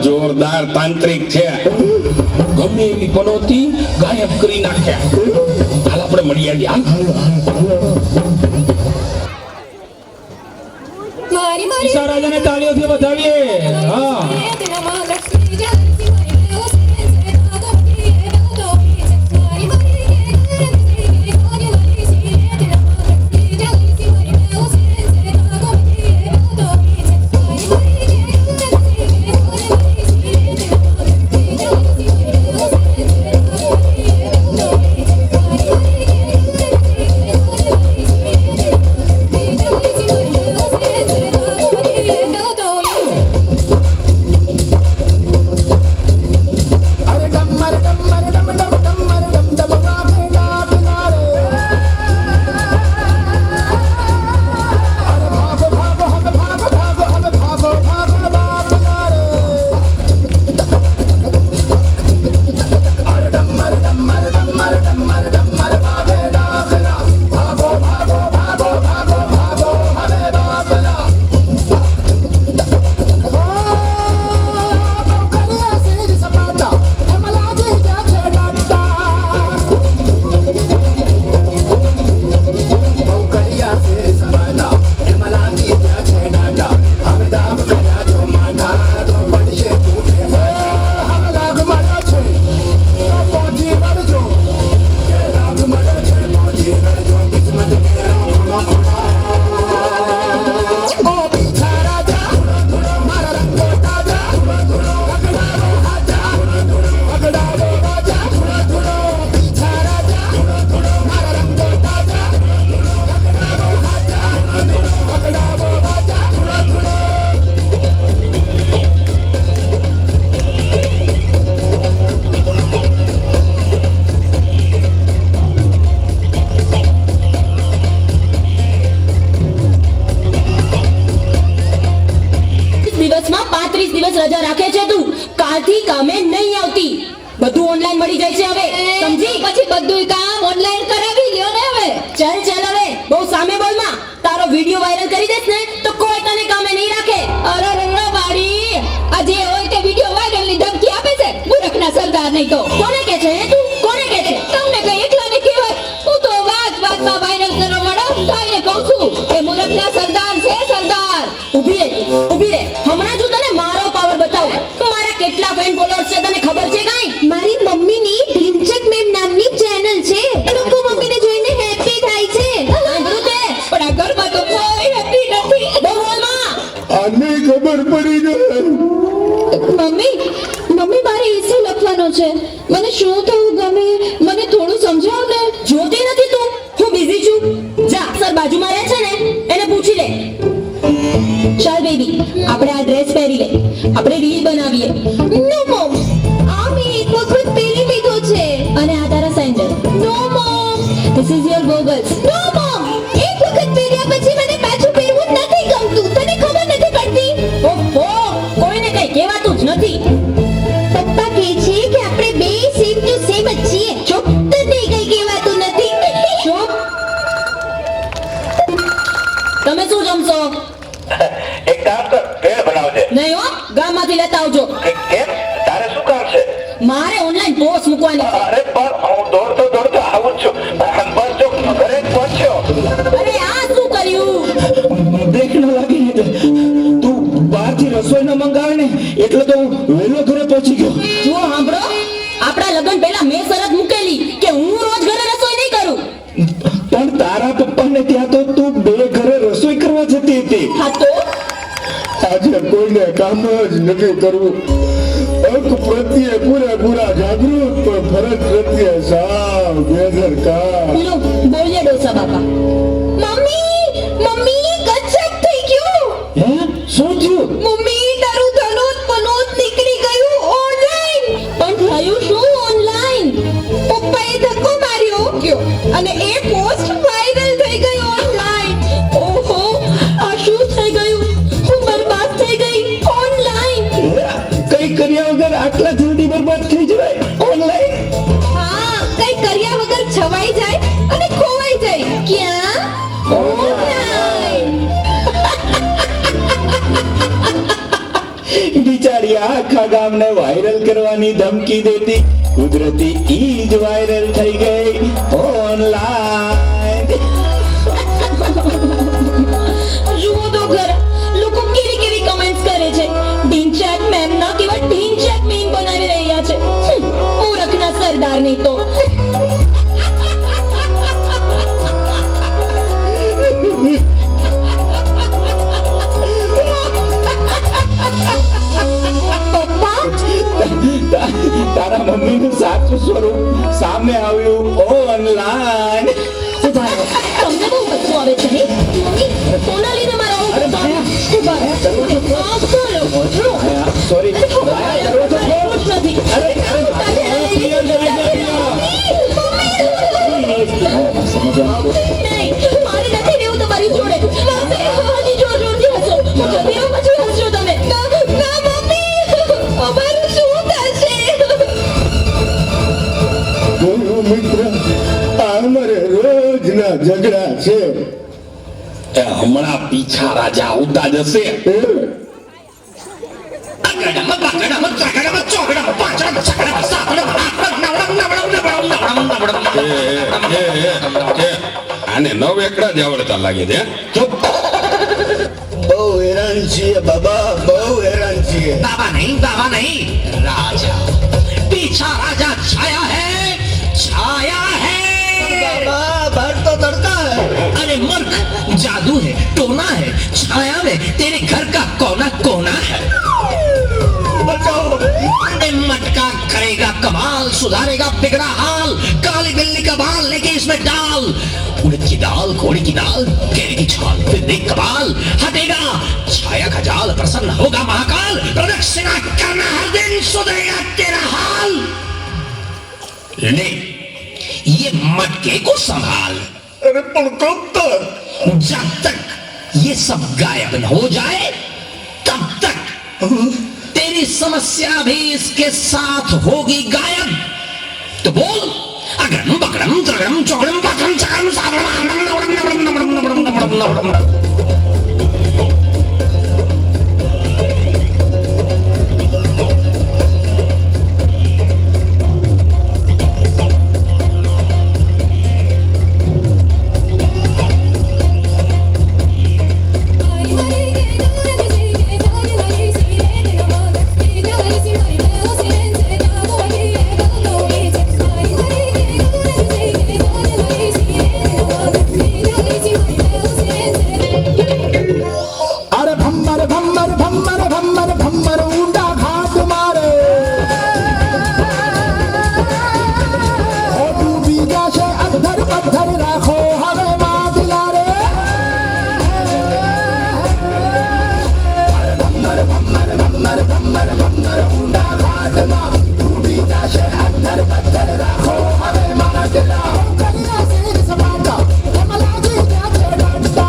જોરદાર તાંત્રિક છે. ગમે એવી પનોતી ગાયબ કરી નાખ્યા. હાલ આપણે મળી આવીએ. ઈશા રાજાને તાળીઓથી વધાવીએ. હા રજા રાખે છે તું. કાલથી કામે નહીં આવતી. બધું ઓનલાઈન મળી જાય છે હવે. સમજી? પછી બધું કામ ઓનલાઈન કરાવી લ્યો ને હવે. ચાલ ચાલ હવે બહુ સામે બોલમાં. તારો વિડિયો વાયરલ કરી દેસ ને તો કોઈ તને કામે નહીં રાખે. અરે રંગડા બાડી આ જે હોય તે વિડિયો વાયરલ ની ધમકી આપે છે. મૂર્ખના સરદાર નહીં તો કોને કહે છે તું? કોને કહે છે? તમને કઈ એકલા ને કહેવાય. હું તો વાતમાં વાયરલ કરવા વાળો તાઈને કહું છું એ મૂર્ખના સરદાર છે સરદાર. ઊભી રે હમણાં જો તને મારો પાવર બતાવું. મારા કેટલા ફેન ફોલોઅર્સ છે તને ખબર છે કાઈ? મારી મમ્મીની ઢીંચક મેમ નામની ચેનલ છે. લોકો મમ્મીને જોઈને હેપી થાય છે. સાંભળું તે પણ આ ઘરમાં તો કોઈ હેપી નથી. બોલમાં આને ખબર પડી ગઈ. મમ્મી મારે ઈસી લખવાનો છે. મને શું થવું ગમે મને થોડું સમજાવ ને. જોતી નથી તું હું બિઝી છું. જા સર બાજુમાં રહે છે ને એને પૂછી લે. ચાલ બેબી આપણે આ ડ્રેસ પહેરી લે. આપણે રીલ બનાવીએ. નો મોમ આ મેં એક વખત પહેરી લીધો છે. અને આ તારા sandal. No mom this is your goggles. No mom એક વખત પહેર્યા પછી મને પાછું પહેરવું નથી ગમતું. તને ખબર નથી પડતી? ઓહો કોઈને કઈ કહેવાતું જ નથી. પપ્પા કહે છે કે આપણે બે સેમ ટુ સેમ જ છીએ. ચૂપ. તને કઈ કહેવાતું નથી. ચૂપ. તમે શું જમશો? એક કામ કર, ભેળ બનાવજે. નહીં હો ગામમાંથી લેતા આવજો. કેમ? તારે શું કામ છે? મારે ઓનલાઈન પોસ્ટ મૂકવાની છે. અરે પણ હું દોડતો આવું જ છું. બસ જો ઘરે જ પહોંચ્યો. અરે આ શું કર્યું? બ્રેક ન લાગી ને તું બહારથી રસોઈ ન મંગાવે ને એટલે તો હું વહેલો ઘરે પહોંચી ગયો. જુઓ સાંભળો આપણા લગ્ન પહેલા મેં શરત મૂકેલી કે હું રોજ ઘરે રસોઈ નહીં કરું. પણ તારા પપ્પાને ત્યાં તો તું બે ઘરે રસોઈ કરવા જતી હતી. હા તો આજે કોઈને કામ જ નથી કરવું. હક પ્રત્યે પૂરેપૂરા જાગૃત પણ ફરજ પ્રત્યે સાવ બેદરકાર. બોલીએ ડોસા બાપા. મમ્મી ગજબ થઈ ગયું. હે શું થયું? મમ્મી તારું ધનોત પનોત નીકળી ગયું ઓનલાઈન. પણ થયું શું ઓનલાઈન? પપ્પાએ ધક્કો માર્યો અને એ પોસ્ટ વાયરલ થઈ ગઈ ઓનલાઈન. ઓહો આ શું થઈ ગયું? હું બરબાદ થઈ ગઈ ઓનલાઈન. કઈ કર્યા વગર આટલા જલ્દી બરબાદ થઈ જવાય ઓનલાઈન? હા કઈ કર્યા વગર છવાઈ જાય અને ખોવાઈ જાય. ક્યાં? ઓનલાઈન. બિચારી કાળિયા આખા ગામને વાયરલ કરવાની ધમકી દેતી કુદરતી ઈ જ વાયરલ થઈ ગઈ ઓનલાઈન. જુઓ તો ખરા લોકો કેવી કેવી કમેન્ટ્સ કરે છે. ઢીંચેક મેમ ના કેવા ઢીંચેક મીમ બનાવી રહ્યા છે. મૂર્ખના સરદાર નહીં તો તારા મમ્મીનું સાચું સ્વરૂપ સામે આવ્યું ઓનલાઈન. ઉભા રહો. તમને બહુ ગુસ્સો આવે છે હે? મમ્મી, કોના લીધે મારા આવું ગુસ્સો આવે? ઉભા રહો. માફ કરો. સોરી એવું જ નથી. નહીં, મારે નથી રહેવું તમારી જોડે. હજી જોર જોરથી હસો. હું જતી રહું પછી હસજો તમે. ના, મમ્મી, અમારું શું થશે? બોલો મિત્ર, આ અમારે રોજના ઝઘડા છે. હમણાં પીછા રાજા આવતા જશે. આને નવ એકડા જ આવડતા લાગે છે. બહુ હેરાન છીએ બાબા, બહુ હેરાન છીએ. बाबा नहीं राजा पीछा राजा छाया है બાબા બહાર તો તડકા હે. अरे मूर्ख जादू है टोना है छाया में तेरे घर का कोना कोना है બચાવો. ए, मटका करेगा कमाल सुधारेगा बिगड़ा हाल काली बिल्ली का बाल लेके इसमें डाल उड़द की दाल घोड़ी की दाल केले की छाल फिर देख कमाल हटेगा छाया का जाल प्रसन्न होगा महाकाल प्रदक्षिणा करना हर दिन सुधरेगा तेरा हाल ले ये मटके को संभाल અરે પણ કબ તક? जब तक ये सब गायब न हो जाए तब तक तेरी समस्या भी इसके साथ होगी गायब तो बोल अगड़म बगड़म त्रगड़म चौगड़म पागड़म चगड़म सागड़म अरे भम्मर भम्मर भम्मर भम्मर भम्मर ऊंडा घाट मारे ओ डूबी जाशे अधर पत्थर राखो हवे मात लारे भम्मर भम्मर भम्मर भम्मर भम्मर ऊंडा घाट मारे डूबी जाशे अधर पत्थर राखो हवे मात लारे कलिया सिर सपाटा कमला जी जाके डंडा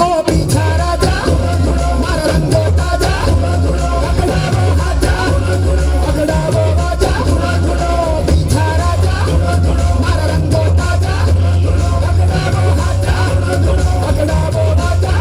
ओ पीछा राजा मारा रंगो ताजा पकड़ा वो राजा ओ पीछा राजा मारा रंगो ताजा पकड़ा वो राजा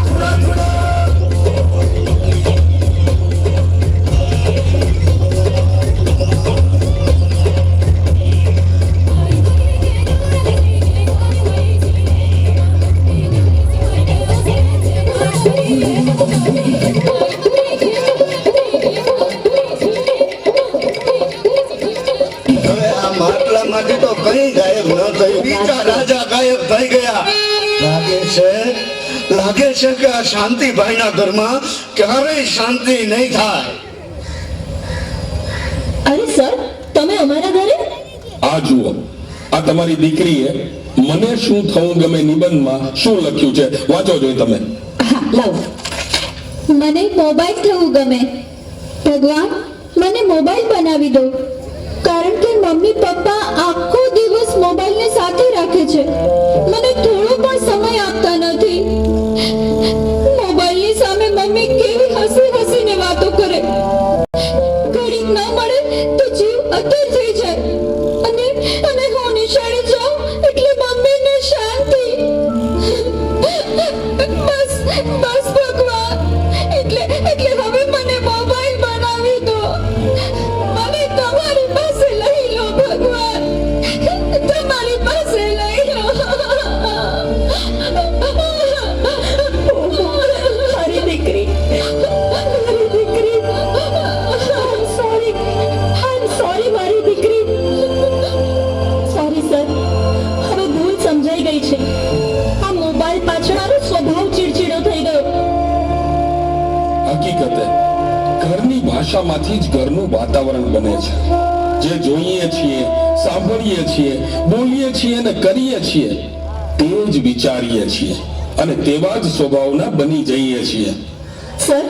હવે આ માટલામાંથી તો કઈ ગાયબ ન થયું. બીજા રાજા ગાયબ થઈ ગયા. લાગે છે કે આ શાંતિભાઈના ઘરમાં ક્યારેય શાંતિ નહીં થાય. અરે સર તમે અમારા ઘરે આ જુઓ, આ તમારી દીકરીએ મને શું થવું ગમે નિબંધમાં શું લખ્યું છે, વાંચો જોઈ તમે. હા લાવો. મને મોબાઈલ થવું ગમે. ભગવાન મને મોબાઈલ બનાવી દો, કારણ કે મમ્મી પપ્પા આખો દિવસ મોબાઈલને સાથે રાખે છે. મને થોડો પણ સમય આપતા નથી. મોબાઈલની સામે મમ્મી કેવી બસ ભગવાન, એટલે હવે મને મોબાઈલ બનાવી દો. મને તમારી પાસે લઈ લો ભગવાન, તમારી પાસે લઈ લો. મારી દીકરી, સોરી મારી દીકરી. સોરી સર, હવે ભૂલ સમજાઈ ગઈ છે. આ મોબાઈલ પાછળ મારો સ્વભાવ ચીડચીડો થઈ ગયો. હકીકતે ઘરની ભાષામાંથી જ ઘરનું વાતાવરણ બને છે. જે જોઈએ છીએ, સાંભળીએ છીએ, બોલીએ છીએ અને કરીએ છીએ તે જ વિચારીએ છીએ અને તેવા જ સ્વભાવના બની જઈએ છીએ. સર,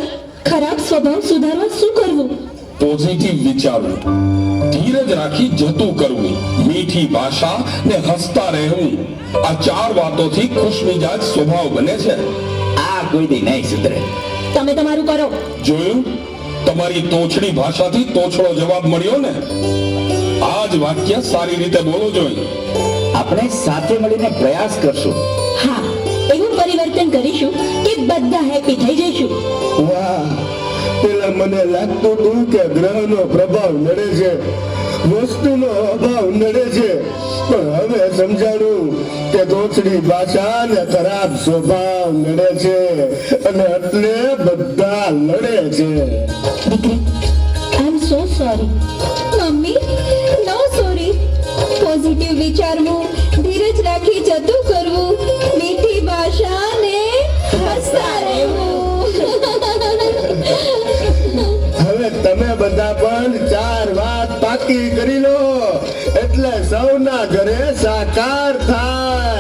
ખરાબ સ્વભાવ સુધારવા શું કરવું? પોઝિટિવ વિચારવું, ધીરજ રાખી જતું કરવું, મીઠી ભાષા ને હસતા રહેવું, આ 4 વાતોથી ખુશમિજાજ સ્વભાવ બને છે. આ કોઈ દી નહીં સુધરે. તમે તમારું કરો. જોયું, તમારી તોછડી ભાષાથી તોછડો જવાબ મળ્યો ને. આ જ વાક્ય સારી રીતે બોલો જોઈએ. આપણે સાથે મળીને પ્રયાસ કરશું. હા, એવું પરિવર્તન કરીશું કે બધા હેપી થઈ જઈશું. વાહ, પેલા મને લાગતું હતું કે ગ્રહનો પ્રભાવ નડે છે, વસ્તુનો અભાવ નડે છે, પણ હવે સમજાણું કે તોછડી ભાષા ને ખરાબ સ્વભાવ નડે છે અને એટલે બધા લડે છે. દીકરી, આઈ એમ સો સોરી. મમ્મી, નો સોરી. પોઝિટિવ વિચારવું, ધીરજ રાખી જતું કરવું, મીઠી ભાષા ને હસતા રહેવું. હવે તમે બધા પણ 4 વાત પાકી કરી લો એટલે સૌના ઘરે સાકાર થાય.